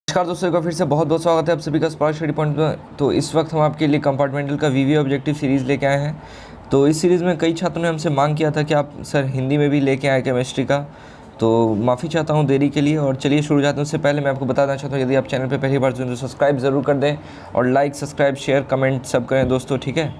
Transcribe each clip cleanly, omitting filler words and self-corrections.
नमस्कार दोस्तों, एक बार फिर से बहुत बहुत स्वागत है आप सभी का स्पार्क स्टडी पॉइंट में। तो इस वक्त हम आपके लिए कंपार्टमेंटल का वीवीए ऑब्जेक्टिव सीरीज़ लेके आए हैं। तो इस सीरीज़ में कई छात्रों ने हमसे मांग किया था कि आप सर हिंदी में भी लेके आए केमिस्ट्री का। तो माफ़ी चाहता हूँ देरी के लिए, और चलिए शुरू जाते हैं। उससे पहले मैं आपको बताना चाहता हूँ, यदि आप चैनल पर पहली बार जुड़े तो सब्सक्राइब ज़रूर कर दें और लाइक सब्सक्राइब शेयर कमेंट सब करें दोस्तों, ठीक है।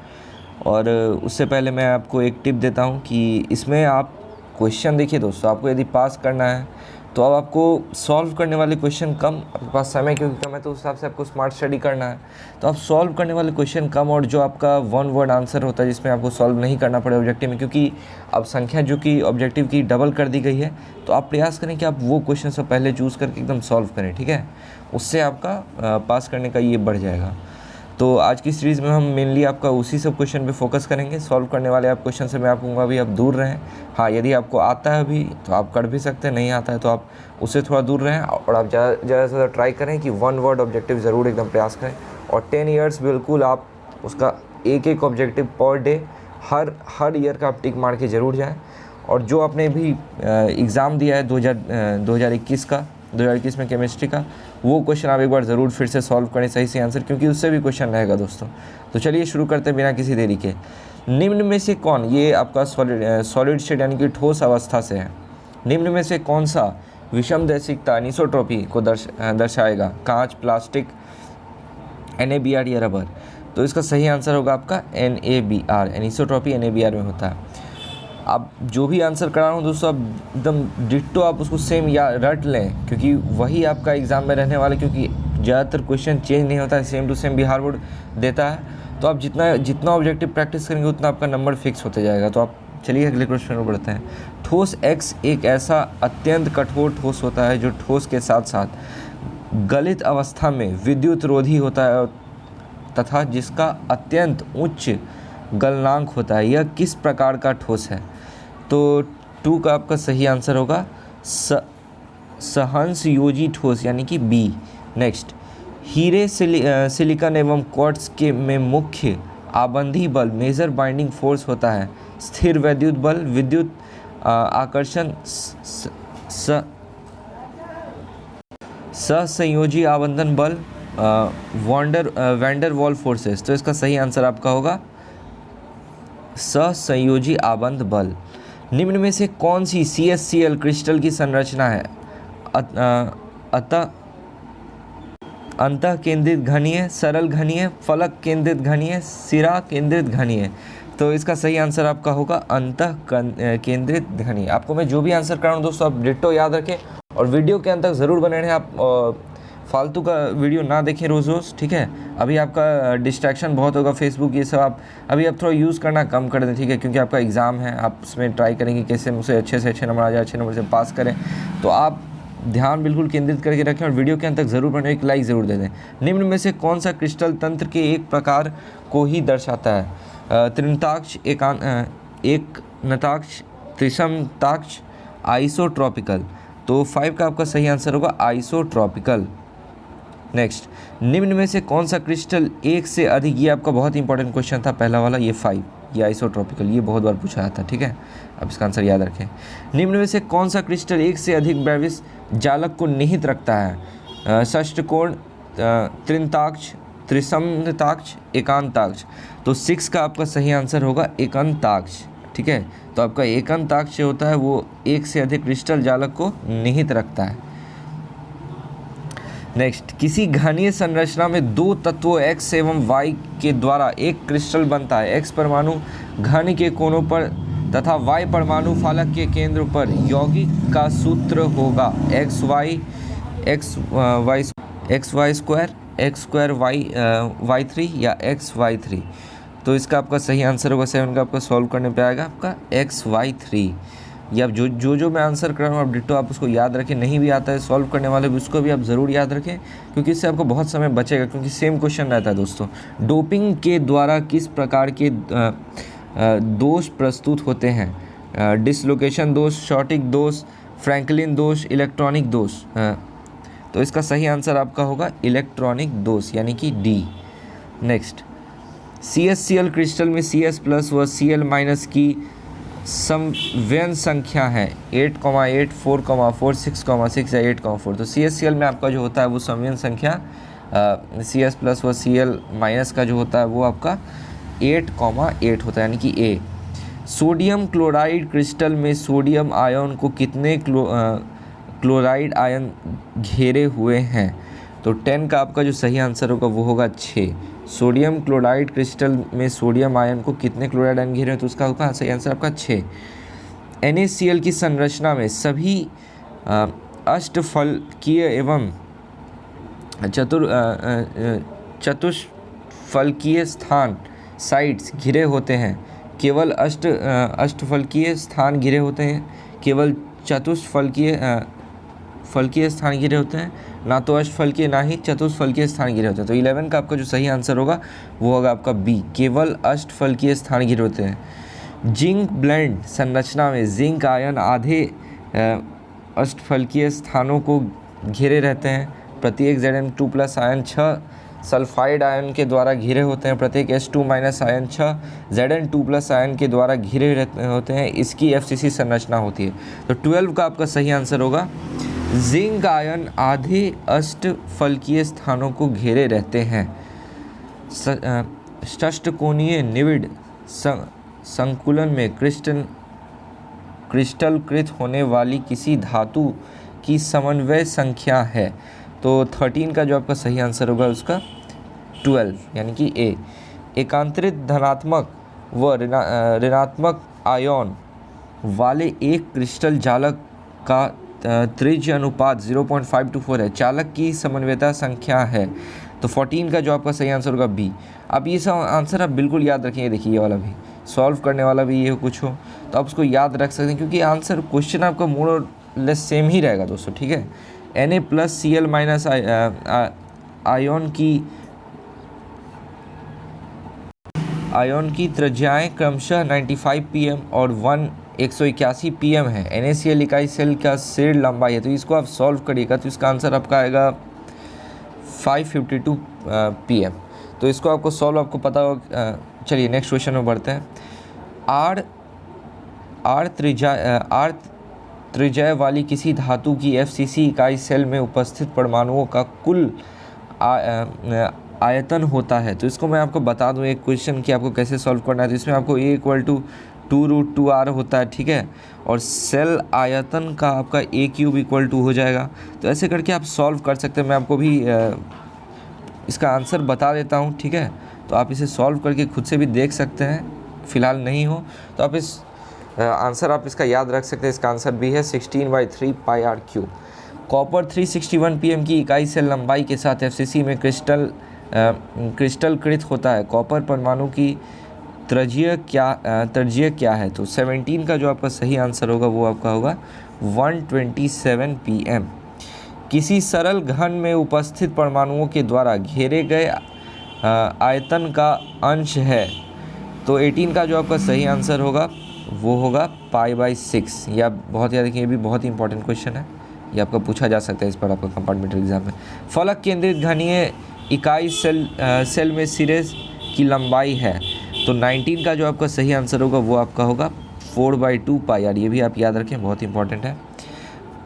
और उससे पहले मैं आपको एक टिप देता हूँ कि इसमें आप क्वेश्चन देखिए दोस्तों, आपको यदि पास करना है तो अब आपको सॉल्व करने वाले क्वेश्चन कम, आपके पास समय क्योंकि कम है तो उस हिसाब से आपको स्मार्ट स्टडी करना है। तो आप सॉल्व करने वाले क्वेश्चन कम, और जो आपका वन वर्ड आंसर होता है जिसमें आपको सॉल्व नहीं करना पड़े ऑब्जेक्टिव में, क्योंकि अब संख्या जो कि ऑब्जेक्टिव की डबल कर दी गई है, तो आप प्रयास करें कि आप वो क्वेश्चन सब पहले चूज़ करके एकदम सॉल्व करें, ठीक है। उससे आपका पास करने का ये बढ़ जाएगा। तो आज की सीरीज़ में हम मेनली आपका उसी सब क्वेश्चन पे फोकस करेंगे। सॉल्व करने वाले आप क्वेश्चन से मैं आपको कहूँगा अभी आप दूर रहें। हाँ, यदि आपको आता है अभी तो आप कर भी सकते हैं, नहीं आता है तो आप उससे थोड़ा दूर रहें, और आप ज़्यादा से ज़्यादा ट्राई करें कि वन वर्ड ऑब्जेक्टिव ज़रूर एकदम प्रयास करें। और 10 ईयर्स बिल्कुल आप उसका एक ऑब्जेक्टिव पर डे हर ईयर का आप टिक मार के ज़रूर जाएँ। और जो आपने भी एग्ज़ाम दिया है 2021 में केमिस्ट्री का, वो क्वेश्चन आप एक बार ज़रूर फिर से सॉल्व करें सही से आंसर, क्योंकि उससे भी क्वेश्चन रहेगा दोस्तों। तो चलिए शुरू करते हैं बिना किसी देरी के। निम्न में से कौन, ये आपका सॉलिड स्टेट यानी कि ठोस अवस्था से है, निम्न में से कौन सा विषम दैशिकता अनिसोट्रॉपी को दर्शाएगा? कांच, प्लास्टिक, NaBr या रबर? तो इसका सही आंसर होगा आपका NaBr। एनिसोट्रॉपी NaBr में होता है। आप जो भी आंसर करा रहा हूँ दोस्तों, आप एकदम डिट्टो आप उसको सेम या रट लें, क्योंकि वही आपका एग्ज़ाम में रहने वाला, क्योंकि ज़्यादातर क्वेश्चन चेंज नहीं होता है, same to same Bihar board देता है। तो आप जितना ऑब्जेक्टिव प्रैक्टिस करेंगे उतना आपका नंबर फिक्स होते जाएगा। तो आप चलिए अगले क्वेश्चन में बढ़ते हैं। ठोस X एक ऐसा अत्यंत कठोर ठोस होता है जो ठोस के साथ साथ गलित अवस्था में विद्युत रोधी होता है तथा जिसका अत्यंत उच्च गलनांक होता है। यह किस प्रकार का ठोस है? तो 2 का आपका सही आंसर होगा सहसंयोजी ठोस यानी कि B। नेक्स्ट, हीरे सिलिकॉन एवं क्वार्ट्ज के में मुख्य आबंधी बल मेजर बाइंडिंग फोर्स होता है। स्थिर वैद्युत बल, विद्युत आकर्षण, सहसंयोजी आबंधन बल, वैंडर वॉल फोर्सेस। तो इसका सही आंसर आपका होगा सहसंयोजी आबंध बल। निम्न में से कौन सी CaCl क्रिस्टल की संरचना है? अंतः केंद्रित घनीय, सरल घनीय, फलक केंद्रित घनीय, सिरा केंद्रित घनीय। तो इसका सही आंसर आपका होगा अंतः केंद्रित घनीय। आपको मैं जो भी आंसर कर रहा हूँ दोस्तों, आप डिट्टो याद रखें और वीडियो के अंत तक ज़रूर बने रहें। आप फालतू का वीडियो ना देखें रोज़ रोज़, ठीक है। अभी आपका डिस्ट्रैक्शन बहुत होगा, फेसबुक ये सब आप थोड़ा यूज़ करना कम कर दें, ठीक है, क्योंकि आपका एग्ज़ाम है। आप उसमें ट्राई करेंगे कैसे मुझसे अच्छे से अच्छे नंबर आ जाए, अच्छे नंबर से पास करें। तो आप ध्यान बिल्कुल केंद्रित करके रखें और वीडियो के अंत तक ज़रूर बने, एक लाइक ज़रूर दे दें। निम्न में से कौन सा क्रिस्टल तंत्र के एक प्रकार को ही दर्शाता है? त्रिनताक्ष, एक नताक्ष, त्रिसमताक्ष, आइसोट्रॉपिकल। तो 5 का आपका सही आंसर होगा आइसोट्रॉपिकल। नेक्स्ट, निम्न में से कौन सा क्रिस्टल एक से अधिक, ये आपका बहुत इंपॉर्टेंट क्वेश्चन था पहला वाला, ये 5, ये आइसोट्रॉपिकल, ये बहुत बार पूछा जाता है, ठीक है। अब इसका आंसर याद रखें। निम्न में से कौन सा क्रिस्टल एक से अधिक ब्रेविस जालक को निहित रखता है? षष्ठकोण, त्रिनताक्ष, त्रिसमताक्ष, एकांताक्ष। तो 6 का आपका सही आंसर होगा एकांताक्ष, ठीक है। तो आपका एकांताक्ष जो होता है वो एक से अधिक क्रिस्टल जालक को निहित रखता है। नेक्स्ट, किसी घनीय संरचना में 2 तत्वों X एवं Y के द्वारा एक क्रिस्टल बनता है। X परमाणु घन के कोनों पर तथा Y परमाणु फालक के केंद्र पर यौगिक का सूत्र होगा XY स्क्वायर, Y3 या XY3। तो इसका आपका सही आंसर होगा 7 का, आपका सॉल्व करने पे आएगा आपका XY3। या आप जो मैं आंसर कर रहा हूँ आप डिट्टो आप उसको याद रखें। नहीं भी आता है सॉल्व करने वाले भी, उसको भी आप ज़रूर याद रखें, क्योंकि इससे आपको बहुत समय बचेगा, क्योंकि सेम क्वेश्चन रहता है दोस्तों। डोपिंग के द्वारा किस प्रकार के दोष प्रस्तुत होते हैं? डिसलोकेशन दोष, शॉर्टिंग दोष, फ्रैंकलिन दोष, इलेक्ट्रॉनिक दोष। तो इसका सही आंसर आपका होगा इलेक्ट्रॉनिक दोष यानी कि D। नेक्स्ट, CaCl क्रिस्टल में Cs+ व Cl- की समव्यन संख्या है 8,8, 4,4, 6,6 या 8,4। तो CSCl में आपका जो होता है वो समव्यन संख्या CS प्लस व Cl माइनस का जो होता है वो आपका 8,8 होता है, यानी कि A। सोडियम क्लोराइड क्रिस्टल में सोडियम आयन को कितने क्लोराइड आयन घेरे हुए हैं? तो 10 का आपका जो सही आंसर होगा वो होगा 6। सोडियम क्लोराइड क्रिस्टल में सोडियम आयन को कितने क्लोराइड आयन घेरे हैं? तो उसका होगा सही आंसर आपका 6। NaCl की संरचना में सभी अष्टफलकीय एवं चतुष्फलकीय स्थान साइड्स घिरे होते हैं। केवल अष्टफलकीय स्थान घिरे होते हैं, केवल फलकीय स्थान घिरे होते हैं, ना तो अष्टफलकीय ना ही चतुष्फलकीय स्थान घिरे होते हैं। तो 11 का आपका जो सही आंसर होगा वो होगा आपका B, केवल अष्टफलकीय स्थान घिरे होते हैं। जिंक ब्लेंड संरचना में जिंक आयन आधे अष्टफलकीय स्थानों को घेरे रहते हैं। प्रत्येक Zn2+ आयन 6 सल्फाइड आयन के द्वारा घिरे होते हैं। प्रत्येक H2- आयन 6 Zn2+ आयन के द्वारा घिरे होते हैं। इसकी FCC संरचना होती है। तो 12 का आपका सही आंसर होगा जिंक आयन आधे अष्टफलकीय स्थानों को घेरे रहते हैं। षष्ठकोणीय निविड संकुलन में क्रिस्टलकृत होने वाली किसी धातु की समन्वय संख्या है। तो 13 का जो आपका सही आंसर होगा उसका 12, यानी कि A। एकांतरित धनात्मक व ऋणात्मक आयन वाले एक क्रिस्टल जालक का त्रिज्य अनुपात 0.524 है। चालक की समन्वयता संख्या है। तो 14 का जो आपका सही आंसर होगा B। अब ये सब आंसर आप बिल्कुल याद रखेंगे। देखिए ये वाला भी सॉल्व करने वाला भी ये कुछ हो तो आप उसको याद रख सकते हैं, क्योंकि आंसर क्वेश्चन आपका मोर और लेस सेम ही रहेगा दोस्तों, ठीक है। Na+Cl- आयन की त्रिज्याएं क्रमशः 95 pm और 181 pm है। NaCl इकाई सेल का सिर लंबाई है। तो इसको आप सॉल्व करिएगा तो इसका आंसर आपका आएगा 552 pm। तो इसको आपको सॉल्व आपको पता होगा। चलिए नेक्स्ट क्वेश्चन में बढ़ते हैं। आर त्रिज्या वाली किसी धातु की FCC इकाई सेल में उपस्थित परमाणुओं का कुल आयतन होता है। तो इसको मैं आपको बता दूं एक क्वेश्चन कि आपको कैसे सॉल्व करना है। तो इसमें आपको A = 2√2r होता है, ठीक है, और सेल आयतन का आपका A³ = हो जाएगा। तो ऐसे करके आप सॉल्व कर सकते हैं। मैं आपको भी इसका आंसर बता देता हूँ, ठीक है। तो आप इसे सॉल्व करके खुद से भी देख सकते हैं। फ़िलहाल नहीं हो तो आप इस आंसर आप इसका याद रख सकते हैं। इसका आंसर B है 16/3 πr³। कॉपर 361 pm की इकाई सेल लंबाई के साथ FCC में क्रिस्टलकृत होता है। कॉपर परमाणु की त्रिज्या क्या है? तो 17 का जो आपका सही आंसर होगा वो आपका होगा 127 pm। किसी सरल घन में उपस्थित परमाणुओं के द्वारा घेरे गए आयतन का अंश है। तो 18 का जो आपका सही आंसर होगा वो होगा π/6। या बहुत याद रखिए, ये भी बहुत ही इंपॉर्टेंट क्वेश्चन है, ये आपका पूछा जा सकता है इस पर आपका कंपार्टमेंटल एग्जाम में। फलक केंद्रित घनीय इकाई सेल में सिरे की लंबाई है। तो 19 का जो आपका सही आंसर होगा वो आपका होगा 4/2 πr। ये भी आप याद रखें, बहुत इंपॉर्टेंट है।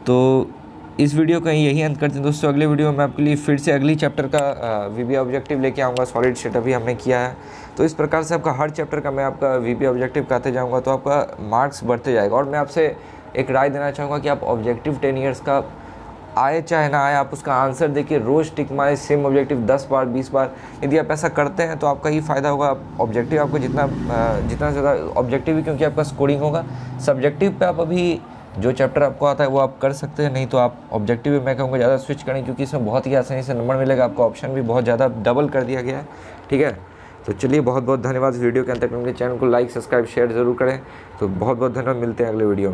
तो इस वीडियो का यही अंत करते हैं दोस्तों। अगले वीडियो में आपके लिए फिर से अगली चैप्टर का VB ऑब्जेक्टिव लेके आऊँगा। सॉलिड स्टेट अभी हमने किया है, तो इस प्रकार से आपका हर चैप्टर का मैं आपका VB ऑब्जेक्टिव कहते जाऊँगा, तो आपका मार्क्स बढ़ते जाएगा। और मैं आपसे एक राय देना चाहूँगा कि आप ऑब्जेक्टिव 10 ईयर्स का आए चाहे ना आए, आप उसका आंसर देखिए, रोज़ टिक मारे सेम ऑब्जेक्टिव 10 बार 20 बार। यदि आप ऐसा करते हैं तो आपका ही फ़ायदा होगा। ऑब्जेक्टिव आपको जितना ज़्यादा ऑब्जेक्टिव ही, क्योंकि आपका स्कोरिंग होगा। सब्जेक्टिव पे आप अभी जो चैप्टर आपको आता है वो आप कर सकते हैं, नहीं तो आप ऑब्जेक्टिव में मैं कहूँगा ज़्यादा स्विच करें, क्योंकि इसमें बहुत ही आसानी से नंबर मिलेगा। आपका ऑप्शन भी बहुत ज़्यादा डबल कर दिया गया है, ठीक है। तो चलिए बहुत बहुत धन्यवाद। वीडियो के अंत तक मेरे चैनल को लाइक सब्सक्राइब शेयर ज़रूर करें। तो बहुत बहुत धन्यवाद, मिलते हैं अगले वीडियो में।